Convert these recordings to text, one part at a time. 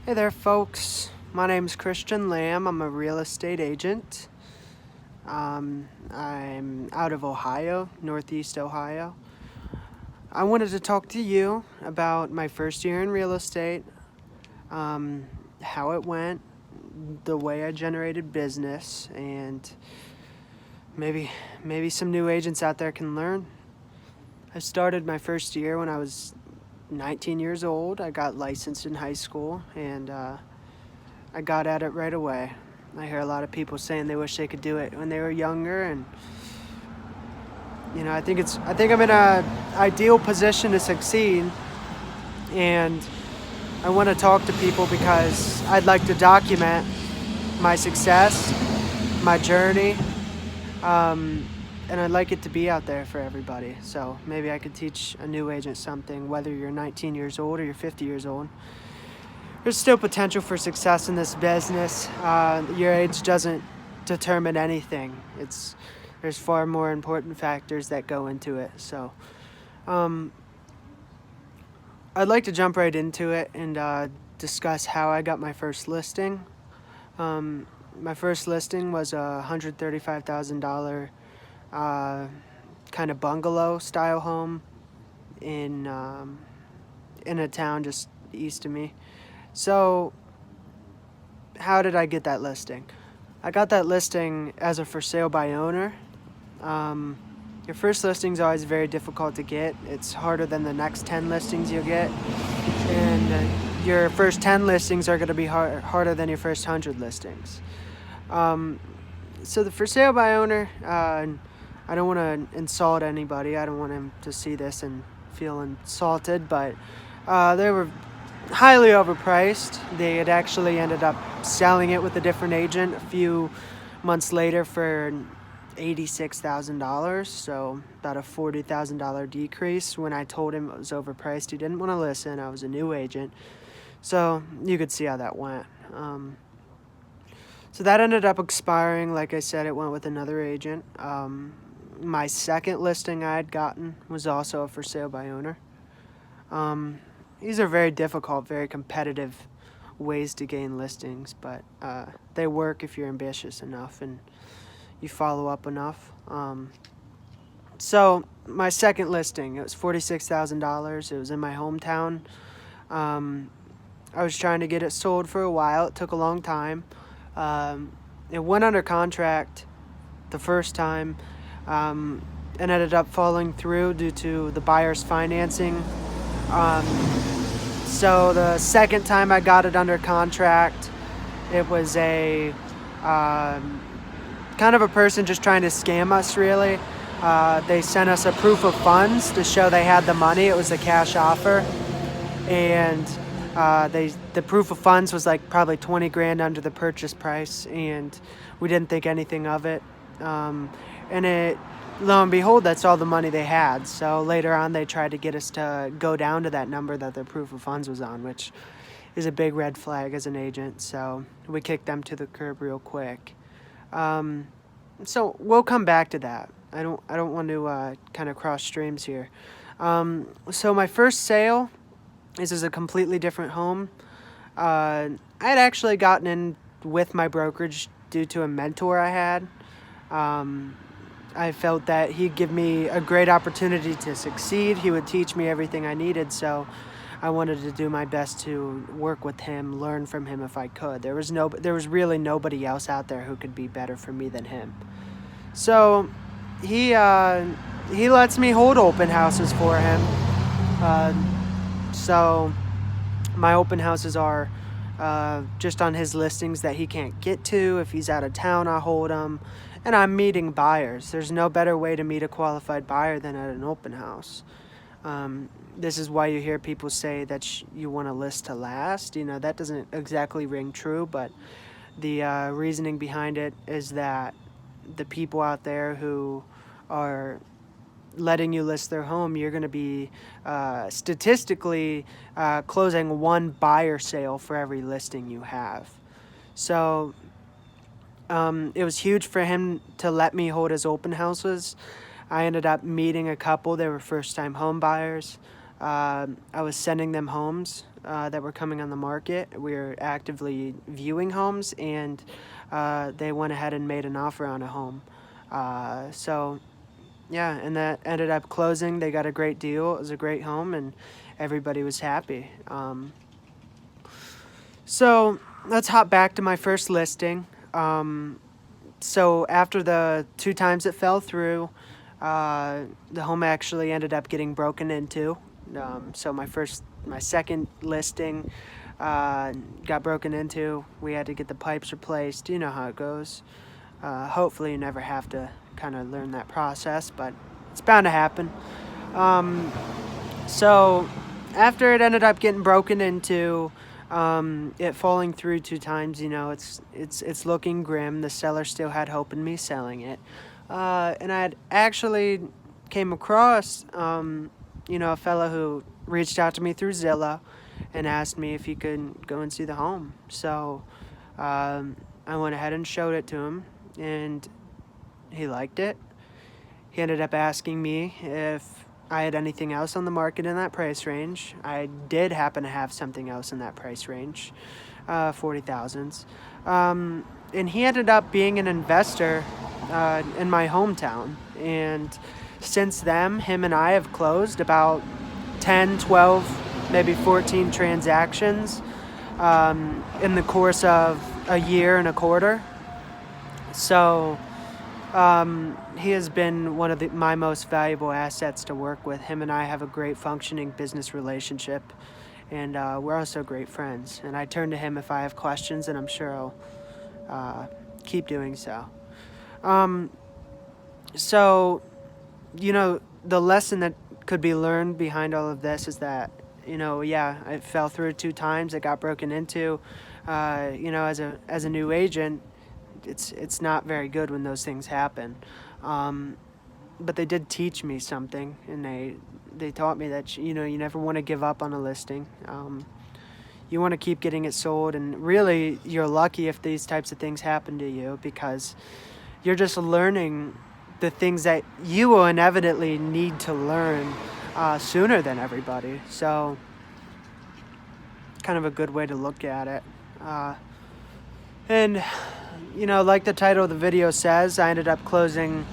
Hey there, folks. My name's Christianlamb. I'm a real estate agent. I'm out of Ohio, Northeast Ohio. I wanted to talk to you about my first year in real estate, how it went, the way I generated business, and maybe some new agents out there can learn. I started my first year when I was 19 years old. I got licensed in high school, and I got at it right away. I hear a lot of people saying they wish they could do it when they were younger, and I think I'm in a ideal position to succeed, and I want to talk to people because I'd like to document my success, my journey, and I'd like it to be out there for everybody. So maybe I could teach a new agent something, whether you're 19 years old or you're 50 years old. There's still potential for success in this business. Your age doesn't determine anything. There's far more important factors that go into it. So I'd like to jump right into it and discuss how I got my first listing. My first listing was a $135,000 kind of bungalow style home in a town just east of me. So how did I get that listing? I got that listing as a for sale by owner. Your first listing is always very difficult to get. It's harder than the next 10 listings you'll get. And your first 10 listings are going to be harder than your first 100 listings. So the for sale by owner, I don't want to insult anybody. I don't want him to see this and feel insulted, but they were highly overpriced. They had actually ended up selling it with a different agent a few months later for $86,000, so about a $40,000 decrease. When I told him it was overpriced, he didn't want to listen. I was a new agent, so you could see how that went. So that ended up expiring. Like I said, it went with another agent. My second listing I had gotten was also a for sale by owner. These are very difficult, very competitive ways to gain listings, but they work if you're ambitious enough and you follow up enough. So my second listing, it was $46,000. It was in my hometown. I was trying to get it sold for a while. It took a long time. It went under contract the first time and ended up falling through due to the buyer's financing. So the second time I got it under contract, it was a kind of a person just trying to scam us, really. They sent us a proof of funds to show they had the money. It was a cash offer, and the proof of funds was like probably 20 grand under the purchase price, and we didn't think anything of it. And lo and behold, that's all the money they had. So later on, they tried to get us to go down to that number that their proof of funds was on, which is a big red flag as an agent. So we kicked them to the curb real quick. So we'll come back to that. I don't want to kind of cross streams here. So my first sale is a completely different home. I had actually gotten in with my brokerage due to a mentor I had. I felt that he'd give me a great opportunity to succeed. He would teach me everything I needed, so I wanted to do my best to work with him, learn from him if I could. There was really nobody else out there who could be better for me than him. So he lets me hold open houses for him. So my open houses are just on his listings that he can't get to. If he's out of town, I hold them. And I'm meeting buyers. There's no better way to meet a qualified buyer than at an open house. This is why you hear people say that you want to list to last. That doesn't exactly ring true, but the reasoning behind it is that the people out there who are letting you list their home, you're going to be statistically closing one buyer sale for every listing you have. So it was huge for him to let me hold his open houses. I ended up meeting a couple. They were first-time home buyers. I was sending them homes that were coming on the market. We were actively viewing homes, and they went ahead and made an offer on a home. So yeah, and that ended up closing. They got a great deal. It was a great home, and everybody was happy. So let's hop back to my first listing. So after the 2 times it fell through, the home actually ended up getting broken into. So my second listing got broken into. We had to get the pipes replaced. You know how it goes. Hopefully you never have to kind of learn that process, but it's bound to happen. So after it ended up getting broken into, it falling through 2 times, it's looking grim. The seller still had hope in me selling it. And I had actually came across, a fellow who reached out to me through Zillow and asked me if he could go and see the home. So I went ahead and showed it to him, and he liked it. He ended up asking me if I had anything else on the market in that price range. I did happen to have something else in that price range, 40,000s. And he ended up being an investor in my hometown. And since then, him and I have closed about 10, 12, maybe 14 transactions in the course of a year and a quarter. So he has been one of my most valuable assets to work with. Him and I have a great functioning business relationship, and we're also great friends. And I turn to him if I have questions, and I'm sure I'll keep doing so. So, the lesson that could be learned behind all of this is that, it fell through 2 times. It got broken into. As a new agent, it's not very good when those things happen. But they did teach me something, and they taught me that, you never want to give up on a listing. You want to keep getting it sold, and really you're lucky if these types of things happen to you, because you're just learning the things that you will inevitably need to learn sooner than everybody. So kind of a good way to look at it. And like the title of the video says, I ended up closing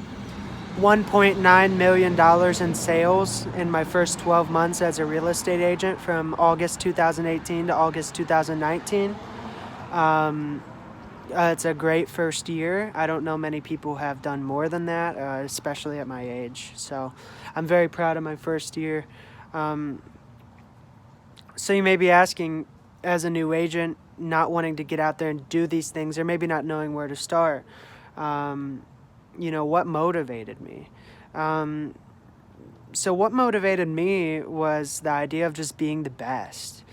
$1.9 million in sales in my first 12 months as a real estate agent, from August 2018 to August 2019. It's a great first year. I don't know many people who have done more than that, especially at my age. So I'm very proud of my first year. So you may be asking, as a new agent, not wanting to get out there and do these things, or maybe not knowing where to start, what motivated me? So what motivated me was the idea of just being the best.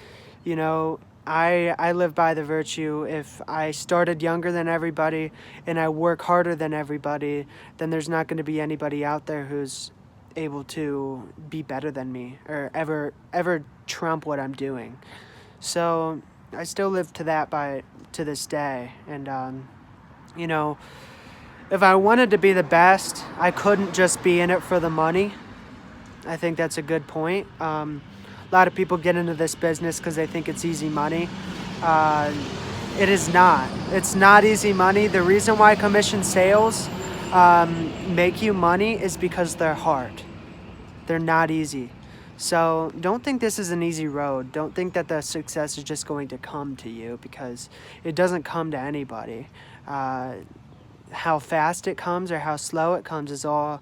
I live by the virtue, if I started younger than everybody and I work harder than everybody, then there's not going to be anybody out there who's able to be better than me or ever trump what I'm doing. So I still live to that to this day. And, if I wanted to be the best, I couldn't just be in it for the money. I think that's a good point. A lot of people get into this business because they think it's easy money. It is not. It's not easy money. The reason why commission sales make you money is because they're hard. They're not easy. So don't think this is an easy road. Don't think that the success is just going to come to you, because it doesn't come to anybody. How fast it comes or how slow it comes is all,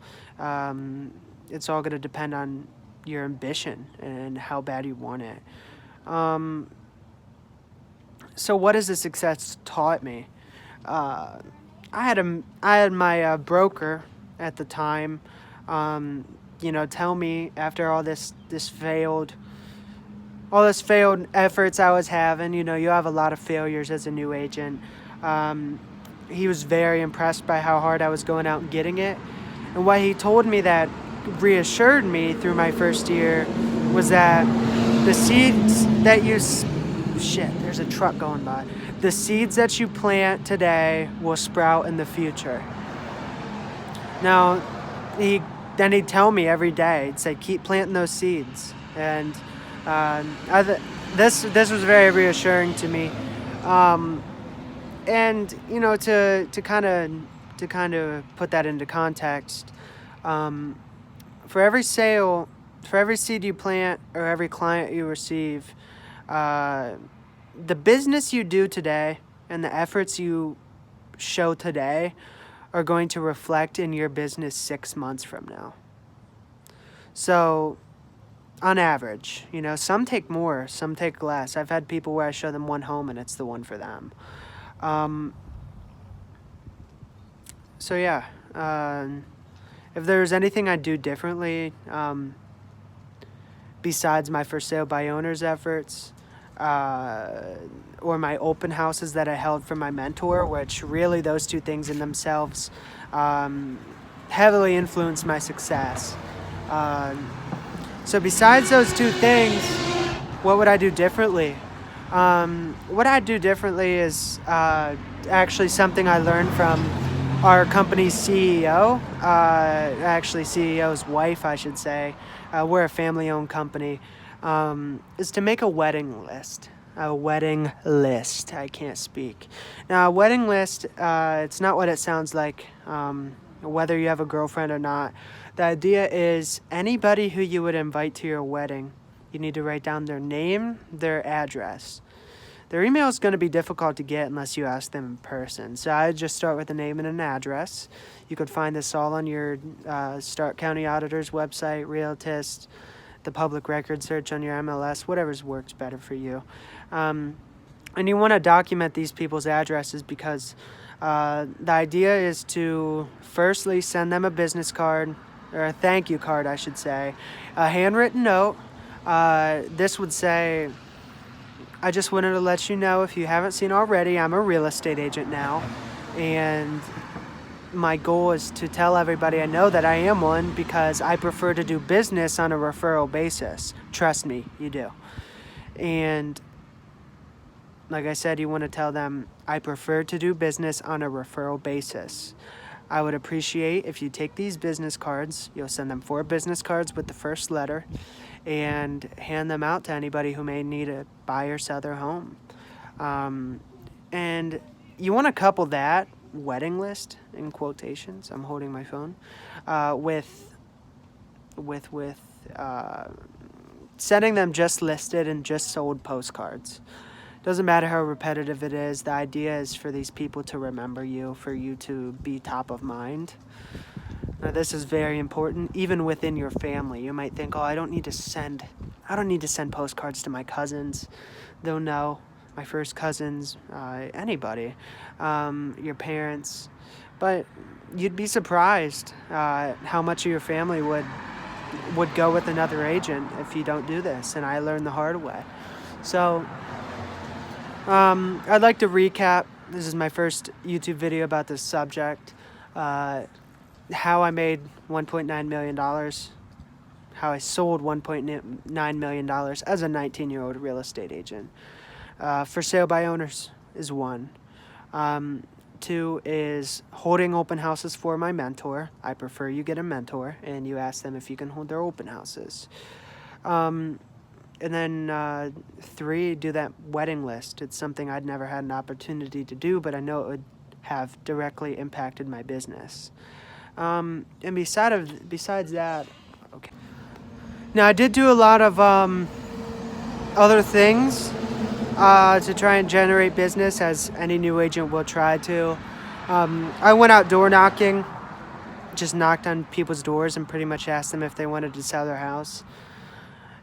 it's all going to depend on your ambition and how bad you want it. So what has the success taught me? I had my broker at the time, tell me after all this failed efforts I was having. You have a lot of failures as a new agent. He was very impressed by how hard I was going out and getting it. And what he told me that reassured me through my first year was that the seeds that there's a truck going by. The seeds that you plant today will sprout in the future. Now, he'd tell me every day, he'd say, keep planting those seeds. And this was very reassuring to me. Um, and to kind of put that into context, um, for every sale, for every seed you plant or every client you receive, uh, the business you do today and the efforts you show today are going to reflect in your business 6 months from now. So, on average, some take more, some take less. I've had people where I show them one home and it's the one for them. So yeah, if there's anything I'd do differently, besides my for sale by owners efforts, or my open houses that I held for my mentor, which really those two things in themselves heavily influenced my success. So besides those two things, what would I do differently? What I'd do differently is actually something I learned from our company's CEO, actually CEO's wife, I should say. We're a family-owned company. Is to make a wedding list. A wedding list. I can't speak. Now, a wedding list, it's not what it sounds like, whether you have a girlfriend or not. The idea is anybody who you would invite to your wedding, you need to write down their name, their address. Their email is going to be difficult to get unless you ask them in person. So I just start with a name and an address. You could find this all on your Stark County Auditor's website, Realtor, the public record search on your MLS, whatever works better for you. And you want to document these people's addresses because the idea is to firstly send them a business card, or a thank you card, I should say, a handwritten note. This would say, I just wanted to let you know, if you haven't seen already, I'm a real estate agent now, and my goal is to tell everybody I know that I am one because I prefer to do business on a referral basis. Trust me, you do. And like I said, you want to tell them, I prefer to do business on a referral basis. I would appreciate if you take these business cards, you'll send them 4 business cards with the first letter, and hand them out to anybody who may need to buy or sell their home. And you want to couple that wedding list, in quotations, I'm holding my phone, with sending them just listed and just sold postcards. Doesn't matter how repetitive it is. The idea is for these people to remember you, for you to be top of mind. Now, this is very important, even within your family. You might think, oh, I don't need to send postcards to my cousins. They'll know. My first cousins, anybody, your parents. But you'd be surprised how much of your family would go with another agent if you don't do this. And I learned the hard way. So I'd like to recap. This is my first YouTube video about this subject. How I made $1.9 million. How I sold $1.9 million as a 19-year-old real estate agent. For sale by owners is 1. 2 is holding open houses for my mentor. I prefer you get a mentor and you ask them if you can hold their open houses. And then 3, do that wedding list. It's something I'd never had an opportunity to do, but I know it would have directly impacted my business. And besides that, okay. Now I did do a lot of other things to try and generate business, as any new agent will try to. I went out door knocking, just knocked on people's doors and pretty much asked them if they wanted to sell their house.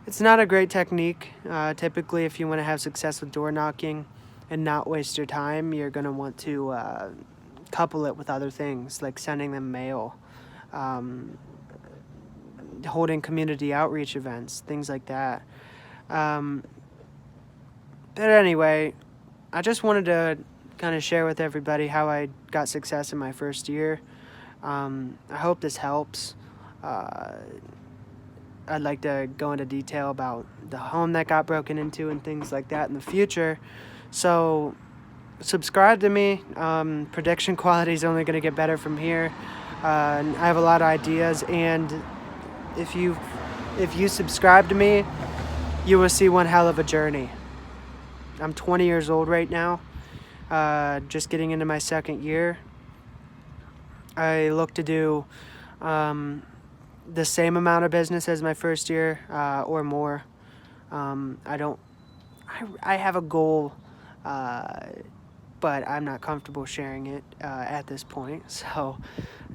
It's not a great technique. Typically, if you want to have success with door knocking and not waste your time, you're going to want to couple it with other things, like sending them mail, holding community outreach events, things like that. But anyway, I just wanted to kind of share with everybody how I got success in my first year. I hope this helps. I'd like to go into detail about the home that got broken into and things like that in the future. So subscribe to me. Prediction quality is only going to get better from here. I have a lot of ideas, and if you subscribe to me, you will see one hell of a journey. I'm 20 years old right now, just getting into my second year. I look to do the same amount of business as my first year or more. I have a goal, but I'm not comfortable sharing it at this point. So,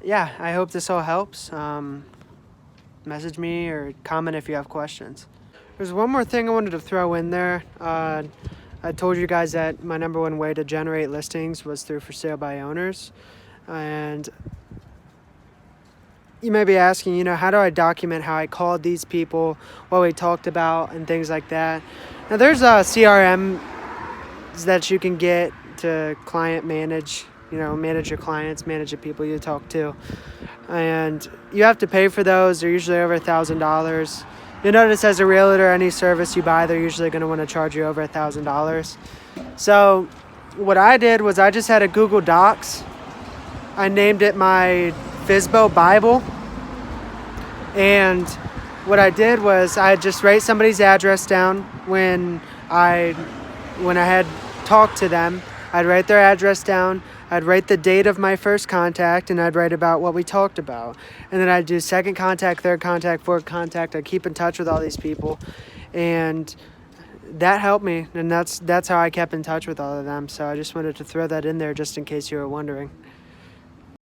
yeah, I hope this all helps. Message me or comment if you have questions. There's one more thing I wanted to throw in there. I told you guys that my number one way to generate listings was through for sale by owners. And you may be asking, you know, how do I document how I called these people, what we talked about, and things like that. Now, there's CRM that you can get to client manage, you know, manage your clients, manage the people you talk to. And you have to pay for those. They're usually over $1,000. You'll notice as a realtor, any service you buy, they're usually going to want to charge you over $1,000. So what I did was I just had a Google Docs. I named it my FSBO Bible. And what I did was I just write somebody's address down when I had talked to them. I'd write their address down. I'd write the date of my first contact, and I'd write about what we talked about. And then I'd do second contact, third contact, fourth contact. I'd keep in touch with all these people. And that helped me, and that's how I kept in touch with all of them. So I just wanted to throw that in there just in case you were wondering.